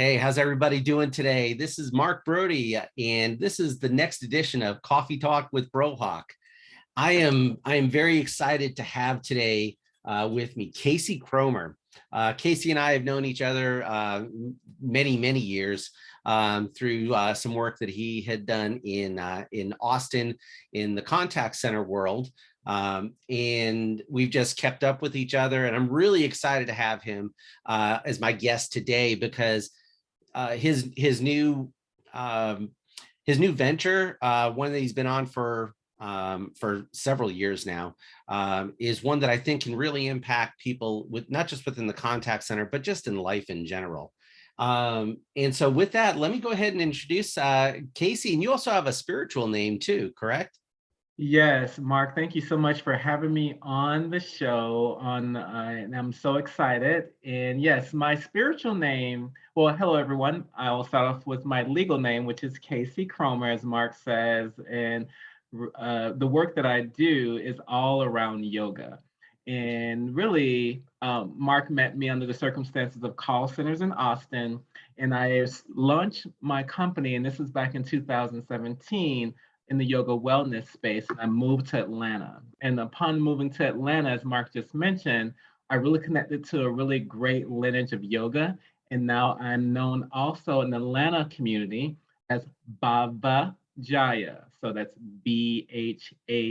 Hey, how's everybody doing today? This is Mark Brody, and this is the next edition of Coffee Talk with Brohawk. I am very excited to have today with me Kasey Cromer. Kasey and I have known each other many years through some work that he had done in Austin in the contact center world. And we've just kept up with each other, and I'm really excited to have him as my guest today because his new venture, one that he's been on for several years now, is one that I think can really impact people with not just within the contact center, but just in life in general. And so with that, let me go ahead and introduce Kasey. And you also have a spiritual name too, correct? Yes, Mark, thank you so much for having me on the show. And I'm so excited. And yes, my spiritual name, well, hello everyone. I will start off with my legal name, which is Kasey Cromer, as Mark says. And the work that I do is all around yoga. And really, Mark met me under the circumstances of call centers in Austin. And launched my company, and this was back in 2017 in the yoga wellness space, and I moved to Atlanta. And upon moving to Atlanta, as Mark just mentioned, I really connected to a really great lineage of yoga. And now I'm known also in the Atlanta community as Bhava Jaya. So that's Bhava,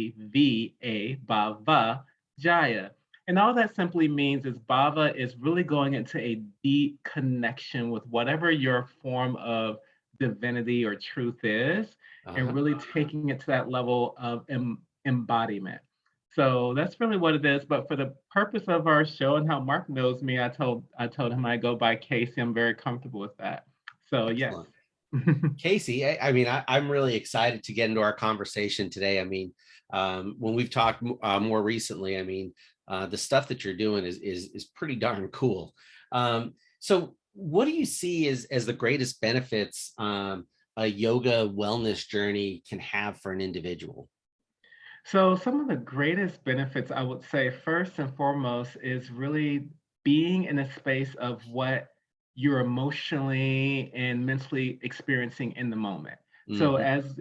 Bhava Jaya. And all that simply means is Bhava is really going into a deep connection with whatever your form of divinity or truth is, and Uh-huh. really taking it to that level of embodiment. So that's really what it is. But for the purpose of our show and how Mark knows me, I told him I go by Kasey. I'm very comfortable with that. So yes. Excellent. Kasey, I'm really excited to get into our conversation today. When we've talked more recently, the stuff that you're doing is pretty darn cool. So, what do you see as the greatest benefits a yoga wellness journey can have for an individual? So some of the greatest benefits I would say first and foremost is really being in a space of what you're emotionally and mentally experiencing in the moment. So Hmm. as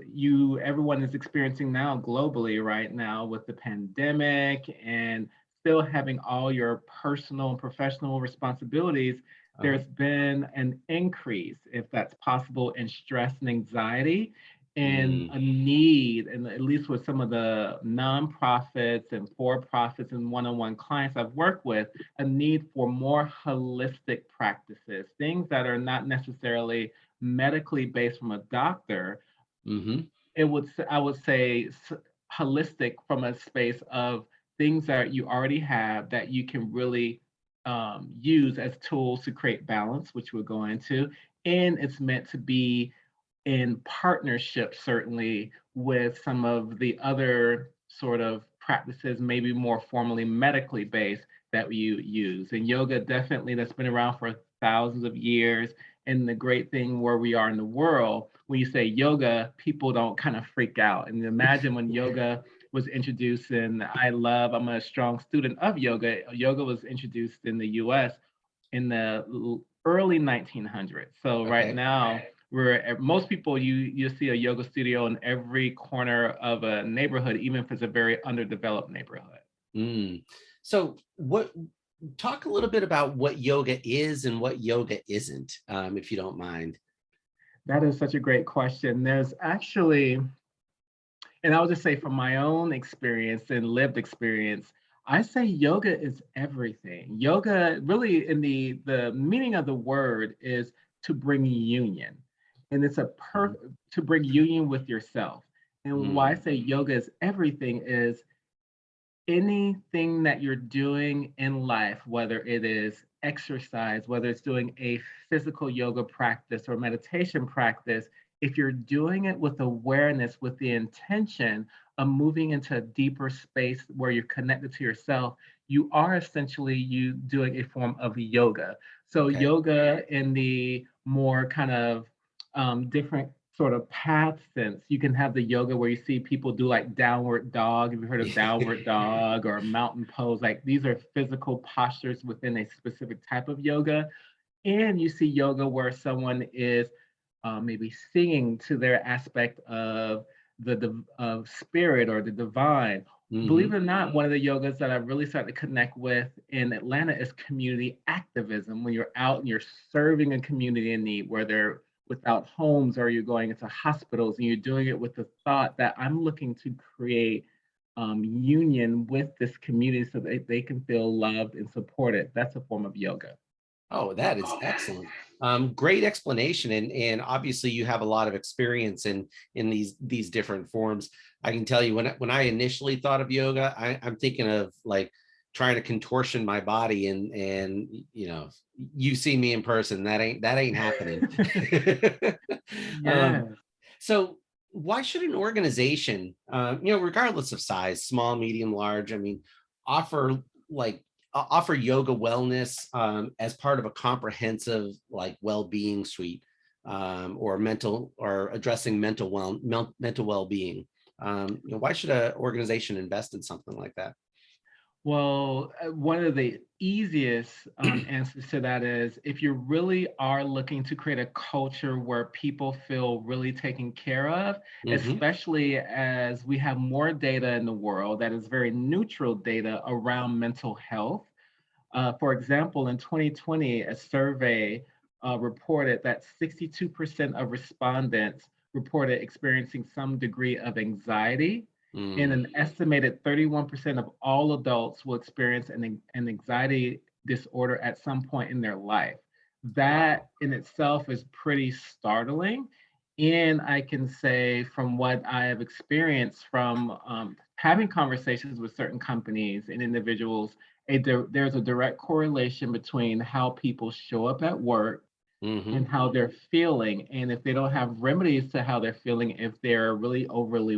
everyone is experiencing now globally right now with the pandemic and still having all your personal and professional responsibilities, Uh-huh. there's been an increase, if that's possible, in stress and anxiety, and Mm. a need, and at least with some of the nonprofits and for-profits and one-on-one clients I've worked with, a need for more holistic practices, things that are not necessarily medically based from a doctor. Hmm. I would say holistic from a space of things that you already have that you can really use as tools to create balance, which we'll go into. And it's meant to be in partnership, certainly, with some of the other sort of practices, maybe more formally medically based, that you use. And yoga, definitely, that's been around for thousands of years. And the great thing where we are in the world, when you say yoga, people don't kind of freak out. And imagine when yoga was introduced, and I'm a strong student of yoga. Yoga was introduced in the US in the early 1900s. So right Okay. now, most people, you see a yoga studio in every corner of a neighborhood, even if it's a very underdeveloped neighborhood. Mm. So, what talk a little bit about what yoga is and what yoga isn't, if you don't mind. That is such a great question. There's actually, and I'll just say from my own experience and lived experience, I say yoga is everything. Yoga, really, in the meaning of the word, is to bring union, and it's Mhm. to bring union with yourself. And why I Mm. say yoga is everything is anything that you're doing in life, whether it is exercise, whether it's doing a physical yoga practice or meditation practice, if you're doing it with awareness, with the intention of moving into a deeper space where you're connected to yourself, you are essentially you doing a form of yoga. So Okay. yoga in the more kind of different sort of path sense. You can have the yoga where you see people do like downward dog. Have you heard of downward dog or mountain pose? Like these are physical postures within a specific type of yoga. And you see yoga where someone is maybe singing to their aspect of of spirit or the divine. Believe Hmm. it or not, one of the yogas that I really started to connect with in Atlanta is community activism. When you're out and you're serving a community in need, where they're without homes or you're going into hospitals and you're doing it with the thought that I'm looking to create union with this community so that they can feel loved and supported. That's a form of yoga. Oh, that is excellent. Great explanation, and obviously you have a lot of experience in these different forms. I can tell you when I initially thought of yoga, I'm thinking of like trying to contortion my body, and you see me in person, that ain't happening. um, Yes. so why should an organization, regardless of size, small, medium, large, I mean, offer like offer yoga wellness as part of a comprehensive like well-being suite, or mental or addressing mental well-being? Why should an organization invest in something like that? Well, one of the easiest answers to that is if you really are looking to create a culture where people feel really taken care of, Hmm. especially as we have more data in the world that is very neutral data around mental health. For example, in 2020, a survey reported that 62% of respondents reported experiencing some degree of anxiety, and Mm. an estimated 31% of all adults will experience an anxiety disorder at some point in their life. Wow. That in itself is pretty startling. And I can say, from what I have experienced from having conversations with certain companies and individuals, there's a direct correlation between how people show up at work Hmm. and how they're feeling. And if they don't have remedies to how they're feeling, if they're really overly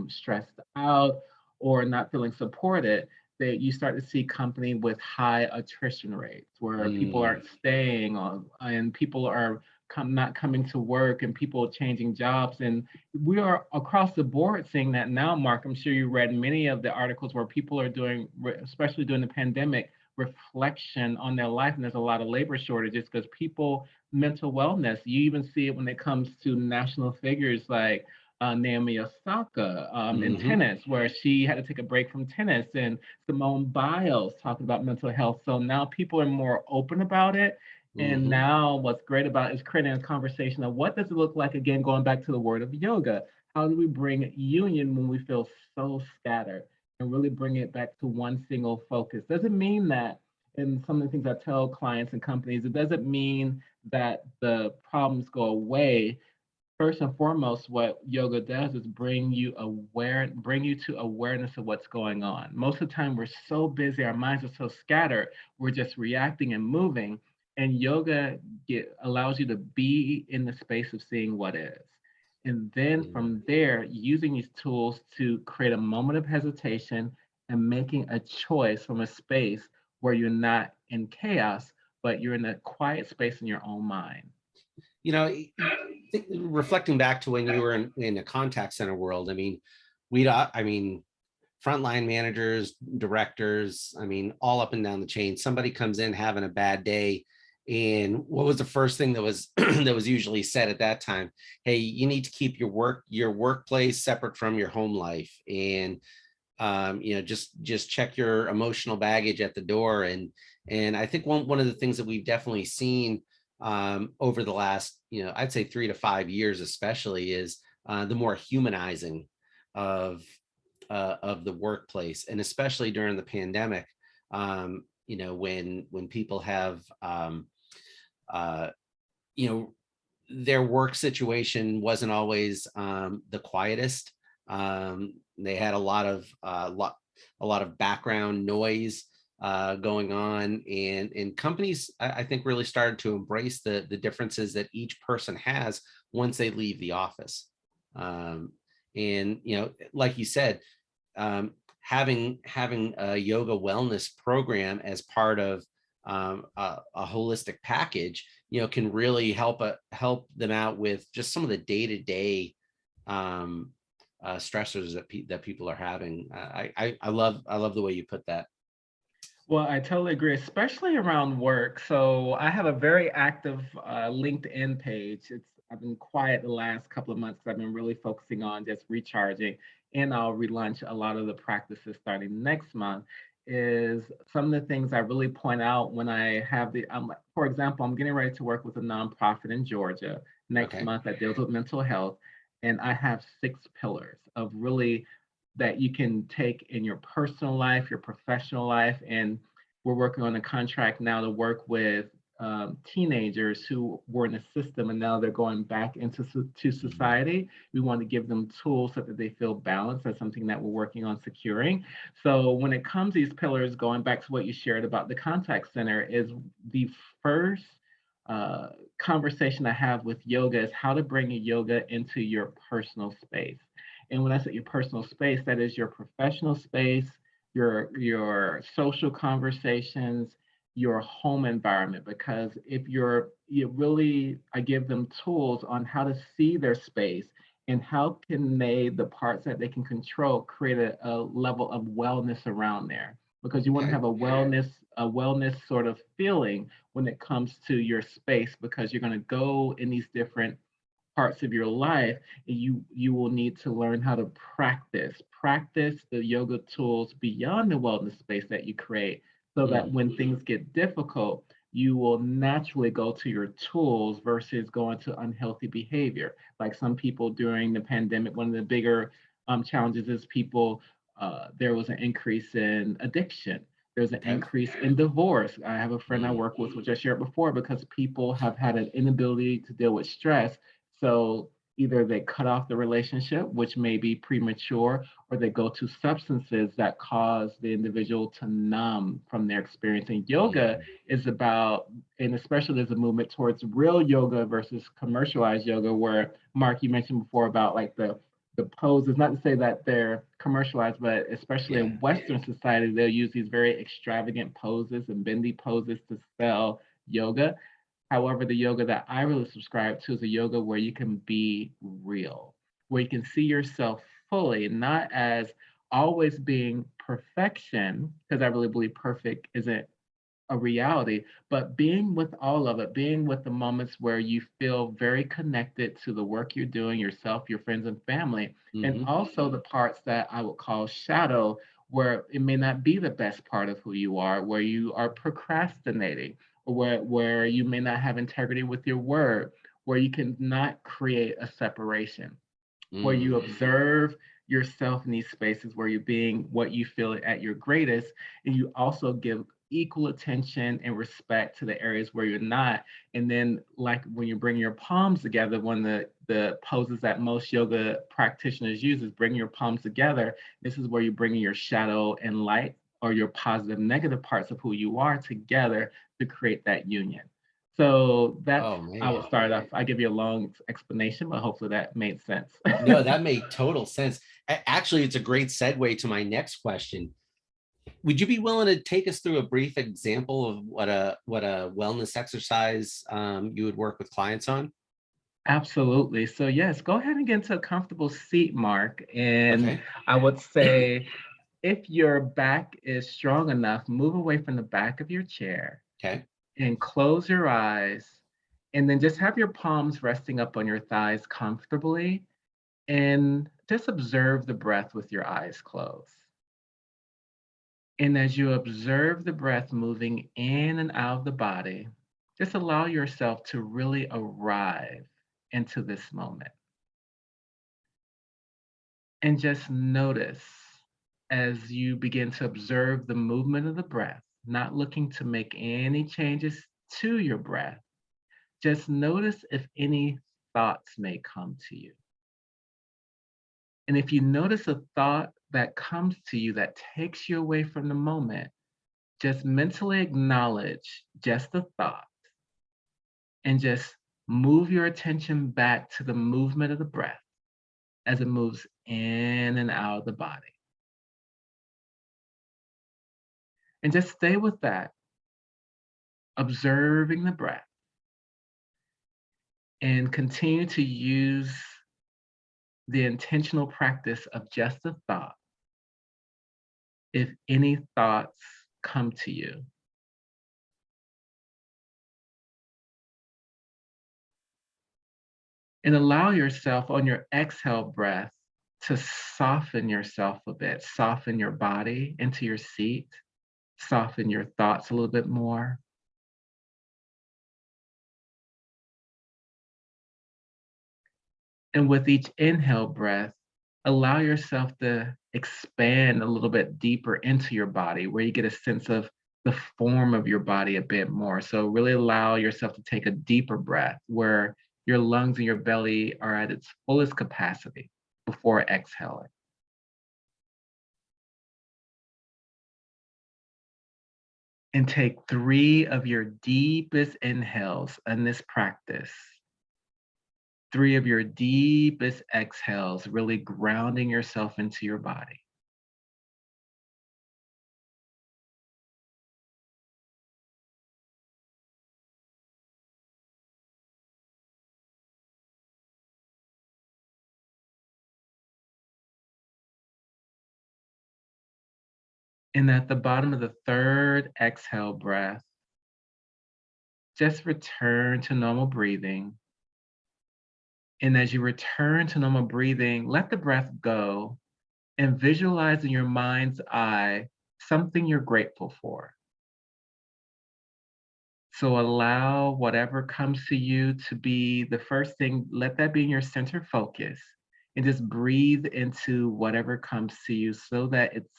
stressed out or not feeling supported, that you start to see company with high attrition rates where people Mm. aren't staying on and people are not coming to work and people changing jobs. And we are across the board seeing that now, Mark. I'm sure you read many of the articles where people are doing, especially during the pandemic, reflection on their life. And there's a lot of labor shortages because people mental wellness. You even see it when it comes to national figures like Naomi Osaka in Hmm. tennis, where she had to take a break from tennis, and Simone Biles talking about mental health. So now people are more open about it. And Hmm. now what's great about it is creating a conversation of what does it look like, again, going back to the word of yoga. How do we bring union when we feel so scattered and really bring it back to one single focus? Doesn't mean that, and some of the things I tell clients and companies, it doesn't mean that the problems go away. First and foremost, what yoga does is bring you to awareness of what's going on. Most of the time we're so busy, our minds are so scattered, we're just reacting and moving. And yoga allows you to be in the space of seeing what is. And then from there, using these tools to create a moment of hesitation and making a choice from a space where you're not in chaos, but you're in a quiet space in your own mind. you know Reflecting back to when you were in the contact center world, I mean, I mean, frontline managers, directors, I mean, all up and down the chain, somebody comes in having a bad day, and what was the first thing that was that was usually said at that time? Hey, you need to keep your workplace separate from your home life, and just check your emotional baggage at the door. And I think one of the things that we've definitely seen over the last, I'd say 3 to 5 years especially, is the more humanizing of the workplace, and especially during the pandemic, when people have uh, you know their work situation wasn't always the quietest. They had a lot of background noise going on, and companies, I think, really started to embrace the differences that each person has once they leave the office. Um, and like you said, having a yoga wellness program as part of a holistic package, can really help them out with just some of the day-to-day um, stressors that people are having. I love the way you put that. Well, I totally agree, especially around work. So I have a very active LinkedIn page. I've been quiet the last couple of months because I've been really focusing on just recharging, and I'll relaunch a lot of the practices starting next month. Is some of the things I really point out when I have for example, I'm getting ready to work with a nonprofit in Georgia next Okay. month that deals with mental health, and I have 6 pillars of really that you can take in your personal life, your professional life, and we're working on a contract now to work with teenagers who were in the system and now they're going back into to Mhm. society. We want to give them tools so that they feel balanced. That's something that we're working on securing. So when it comes to these pillars, going back to what you shared about the contact center, is the first uh, conversation I have with yoga is how to bring yoga into your personal space. And when I say your personal space, that is your professional space, your social conversations, your home environment. Because if you really, I give them tools on how to see their space and how can they, the parts that they can control, create a level of wellness around there. Because you want to Okay. have a wellness sort of feeling when it comes to your space, because you're going to go in these different parts of your life, you will need to learn how to practice the yoga tools beyond the wellness space that you create, so that Mm. when things get difficult, you will naturally go to your tools versus going to unhealthy behavior. Like some people during the pandemic, one of the bigger challenges is people, there was an increase in addiction. There's an Okay. increase in divorce. I have a friend I Mm. work with, which I shared before, because people have had an inability to deal with stress. So either they cut off the relationship, which may be premature, or they go to substances that cause the individual to numb from their experience. And yoga Mm. is about, and especially there's a movement towards real yoga versus commercialized yoga, where Mark, you mentioned before about like the poses, not to say that they're commercialized, but especially Yeah. in Western society, they'll use these very extravagant poses and bendy poses to sell yoga. However, the yoga that I really subscribe to is a yoga where you can be real, where you can see yourself fully, not as always being perfection, because I really believe perfect isn't a reality, but being with all of it, being with the moments where you feel very connected to the work you're doing, yourself, your friends, and family, and Hmm. also the parts that I would call shadow, where it may not be the best part of who you are, where you are procrastinating, or where you may not have integrity with your word, where you can not create a separation, where you Mm. observe yourself in these spaces where you're being what you feel at your greatest, and you also give equal attention and respect to the areas where you're not. And then, like when you bring your palms together, one of the poses that most yoga practitioners use is bring your palms together. This is where you're bringing your shadow and light, or your positive negative parts of who you are, together to create that union. So that's, Oh I would man. start off. I give you a long explanation, but hopefully that made sense. No, that made total sense. Actually, it's a great segue to my next question. Would you be willing to take us through a brief example of what a wellness exercise you would work with clients on? Absolutely. So yes, go ahead and get into a comfortable seat, Mark. And Okay. I would say, if your back is strong enough, move away from the back of your chair Okay. and close your eyes. And then just have your palms resting up on your thighs comfortably. And just observe the breath with your eyes closed. And as you observe the breath moving in and out of the body, just allow yourself to really arrive into this moment. And just notice as you begin to observe the movement of the breath, not looking to make any changes to your breath. Just notice if any thoughts may come to you. And if you notice a thought that comes to you that takes you away from the moment, just mentally acknowledge just the thought and just move your attention back to the movement of the breath as it moves in and out of the body. And just stay with that, observing the breath, and continue to use the intentional practice of just a thought. If any thoughts come to you. And allow yourself on your exhale breath to soften yourself a bit, soften your body into your seat, soften your thoughts a little bit more. And with each inhale breath, allow yourself to expand a little bit deeper into your body where you get a sense of the form of your body a bit more. So really allow yourself to take a deeper breath where your lungs and your belly are at its fullest capacity before exhaling. And take 3 of your deepest inhales in this practice. 3 of your deepest exhales, really grounding yourself into your body. And at the bottom of the 3rd exhale breath, just return to normal breathing. And as you return to normal breathing, let the breath go and visualize in your mind's eye something you're grateful for. So allow whatever comes to you to be the first thing, let that be in your center focus, and just breathe into whatever comes to you so that it's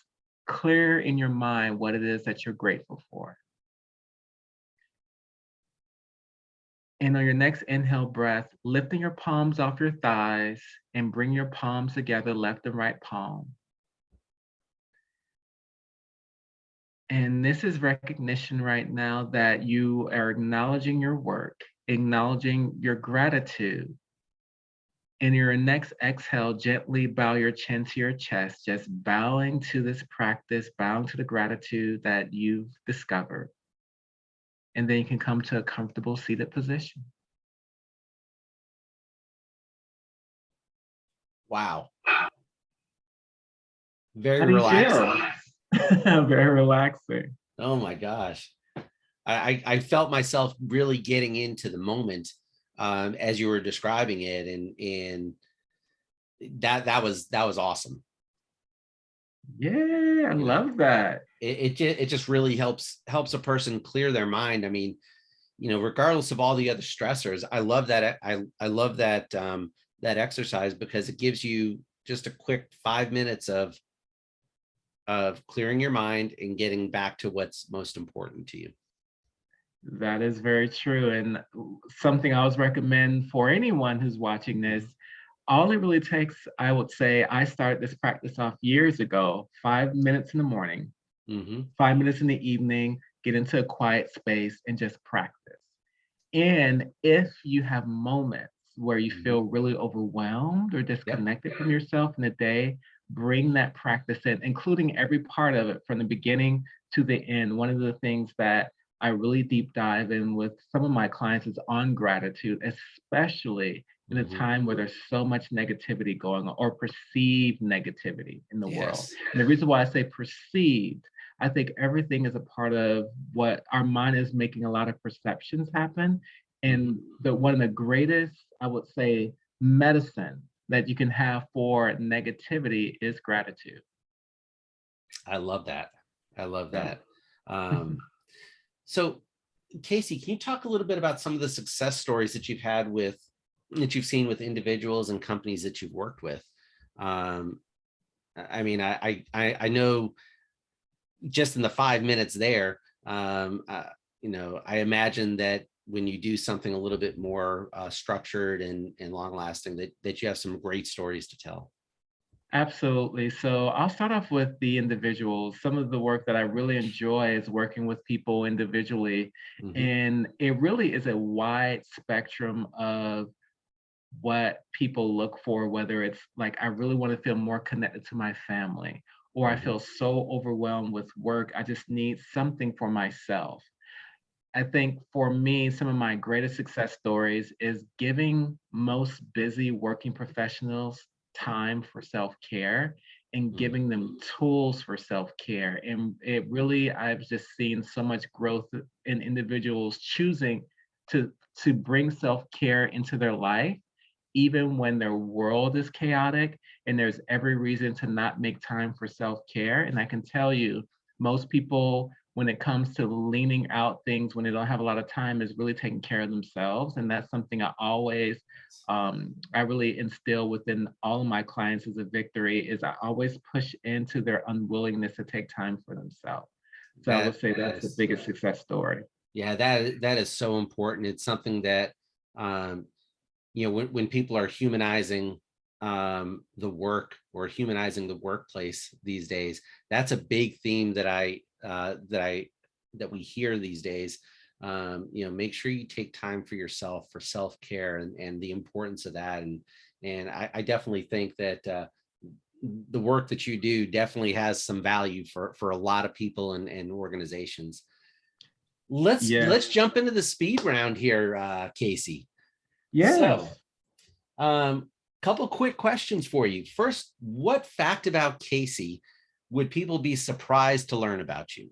clear in your mind what it is that you're grateful for. And on your next inhale breath, lifting your palms off your thighs and bring your palms together, left and right palm. And this is recognition right now that you are acknowledging your work, acknowledging your gratitude. In your next exhale, gently bow your chin to your chest, just bowing to this practice, bowing to the gratitude that you've discovered. And then you can come to a comfortable seated position. Wow. Very How do you relaxing. feel? Very relaxing. Oh my gosh. I felt myself really getting into the moment as you were describing it, and that was awesome. Yeah, I You know, love that. it just really helps a person clear their mind. I mean, regardless of all the other stressors, I love that. I love that that exercise because it gives you just a quick 5 minutes of clearing your mind and getting back to what's most important to you. That is very true. And something I always recommend for anyone who's watching this, all it really takes, I would say, I started this practice off years ago, 5 minutes in the morning, Mm-hmm. 5 minutes in the evening, get into a quiet space and just practice. And if you have moments where you Mm-hmm. feel really overwhelmed or Yep. disconnected from yourself in the day, bring that practice in, including every part of it from the beginning to the end. One of the things that I really deep dive in with some of my clients is on gratitude, especially in a Mm-hmm. time where there's so much negativity going on or perceived negativity in the world. Yes. And the reason why I say perceived, I think everything is a part of what our mind is making a lot of perceptions happen. Mm-hmm. And one of the greatest, I would say, medicine that you can have for negativity is gratitude. I love that. I love So, that. So Kasey, can you talk a little bit about some of the success stories that you've seen with individuals and companies that you've worked with? I mean, I know just in the 5 minutes there, I imagine that when you do something a little bit more structured and long lasting, that you have some great stories to tell. absolutely. So I'll start off with the individuals. Some of the work that I really enjoy is working with people individually. Mm-hmm. And it really is a wide spectrum of what people look for, whether it's like, I really want to feel more connected to my family, or I Mm-hmm. feel so overwhelmed with work, I just need something for myself. I think for me, some of my greatest success stories is giving most busy working professionals time for self care and giving them tools for self-care. And it really, I've just seen so much growth in individuals choosing to bring self-care into their life, even when their world is chaotic and there's every reason to not make time for self-care. And I can tell you, most people, when it comes to leaning out things when they don't have a lot of time, is really taking care of themselves. And that's something I really instill within all of my clients as a victory, is I always push into their unwillingness to take time for themselves. So I would say that's the biggest success story. Yeah, that is so important. It's something that when people are humanizing the work or humanizing the workplace these days, that's a big theme that we hear these days. Make sure you take time for yourself, for self-care, and the importance of that. And I definitely think that the work that you do definitely has some value for a lot of people and organizations. Let's jump into the speed round here, Kasey. Yes. So, couple quick questions for you. First, what fact about Kasey would people be surprised to learn about you?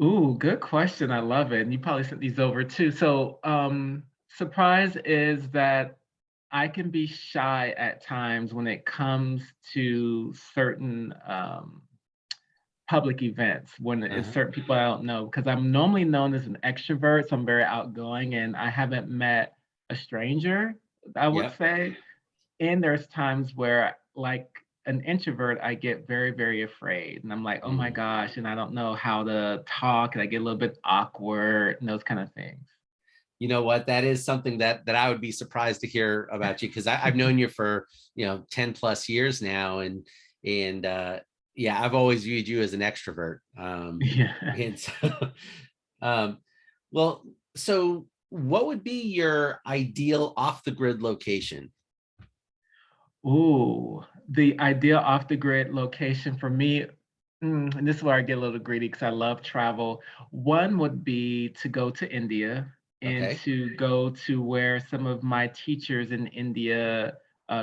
Ooh, good question. I love it. And you probably sent these over too. So, surprise is that I can be shy at times when it comes to certain public events, when it's certain people I don't know, because I'm normally known as an extrovert, so I'm very outgoing, and I haven't met a stranger, I would say. And there's times where, like an introvert, I get very, very afraid, and I'm like, oh my gosh, and I don't know how to talk, and I get a little bit awkward, and those kind of things. You know what? That is something that I would be surprised to hear about you, because I've known you for 10 plus years now, and yeah, I've always viewed you as an extrovert. Yeah. And so, well, so what would be your ideal off the grid location? Ooh, the ideal off the grid location for me, and this is where I get a little greedy because I love travel. One would be to go to India and Okay. to go to where some of my teachers in India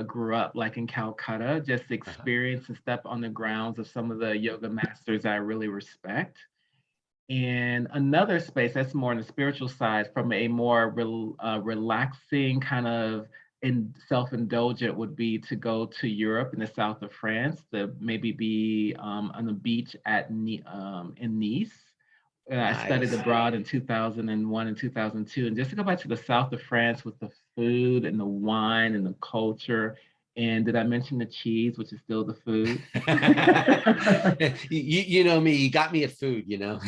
grew up, like in Calcutta, just experience and step on the grounds of some of the yoga masters I really respect. And another space that's more on the spiritual side, from a more relaxing kind of self-indulgent, would be to go to Europe in the south of France, to maybe be on the beach in Nice. I studied Nice. abroad in 2001 and 2002, and just to go back to the south of France with the food and the wine and the culture. And did I mention the cheese, which is still the food? You know me, you got me at food, you know.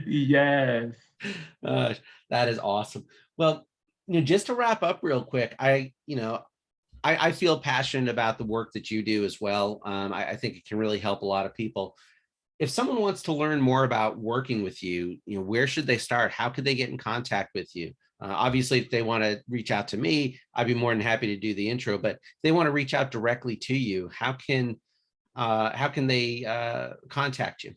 Yes. That is awesome. Well, just to wrap up real quick, I feel passionate about the work that you do as well. I think it can really help a lot of people. If someone wants to learn more about working with you, where should they start? How could they get in contact with you? Obviously, if they want to reach out to me, I'd be more than happy to do the intro. But if they want to reach out directly to you, how can they contact you?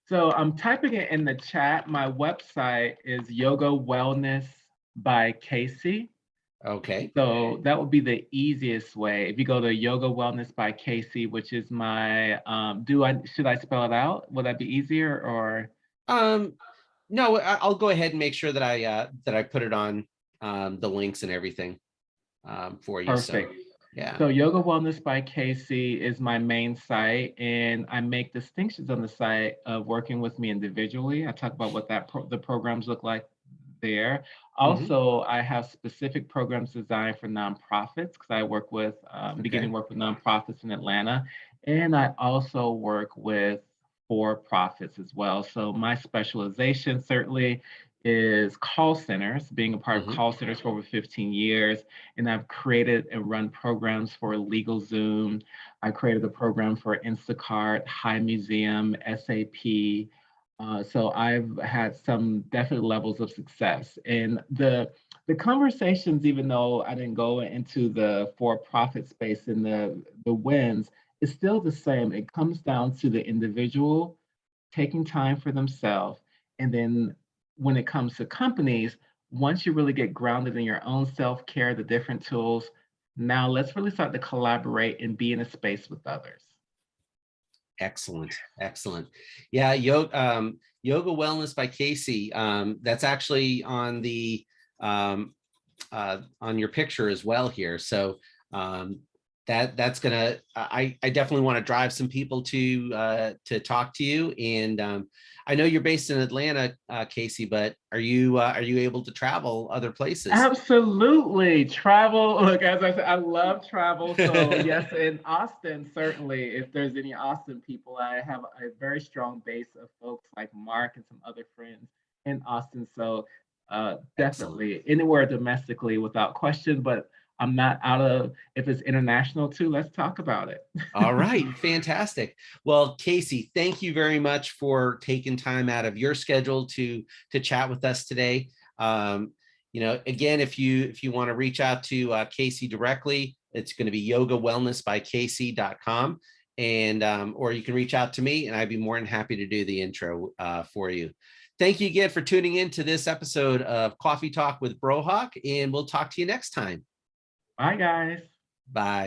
So I'm typing it in the chat. My website is Yoga Wellness by Kasey. Okay. So that would be the easiest way. If you go to Yoga Wellness by Kasey, which is my should I spell it out? Would that be easier, or No, I'll go ahead and make sure that I put it on the links and everything for you. perfect? So yeah. So Yoga Wellness by Kasey is my main site, and I make distinctions on the site of working with me individually. I talk about what the programs look like there. Also, I have specific programs designed for nonprofits, because I work with beginning work with nonprofits in Atlanta, and I also work with for-profits as well. So my specialization certainly is call centers, being a part of call centers for over 15 years. And I've created and run programs for LegalZoom. I created a program for Instacart, High Museum, SAP. So I've had some definite levels of success. And the conversations, even though I didn't go into the for-profit space and the wins, it's still the same. It comes down to the individual taking time for themselves. And then when it comes to companies, once you really get grounded in your own self-care, the different tools, Now let's really start to collaborate and be in a space with others. Excellent, excellent. Yeah, yoga wellness by Kasey. That's actually on your picture as well here. So that's gonna. I definitely want to drive some people to talk to you. And I know you're based in Atlanta, Kasey, but are you able to travel other places? Absolutely. Travel. Look, as I said, I love travel. So, yes, in Austin, certainly, if there's any Austin people, I have a very strong base of folks like Mark and some other friends in Austin. So, Excellent. definitely anywhere domestically without question. But I'm not out of, if it's international too, let's talk about it. All right, fantastic. Well, Kasey, thank you very much for taking time out of your schedule to chat with us today. Again, if you want to reach out to Kasey directly, it's going to be yogawellnessbykasey.com, and or you can reach out to me, and I'd be more than happy to do the intro for you. Thank you again for tuning in to this episode of Coffee Talk with Brohawk, and we'll talk to you next time. Bye, guys. Bye.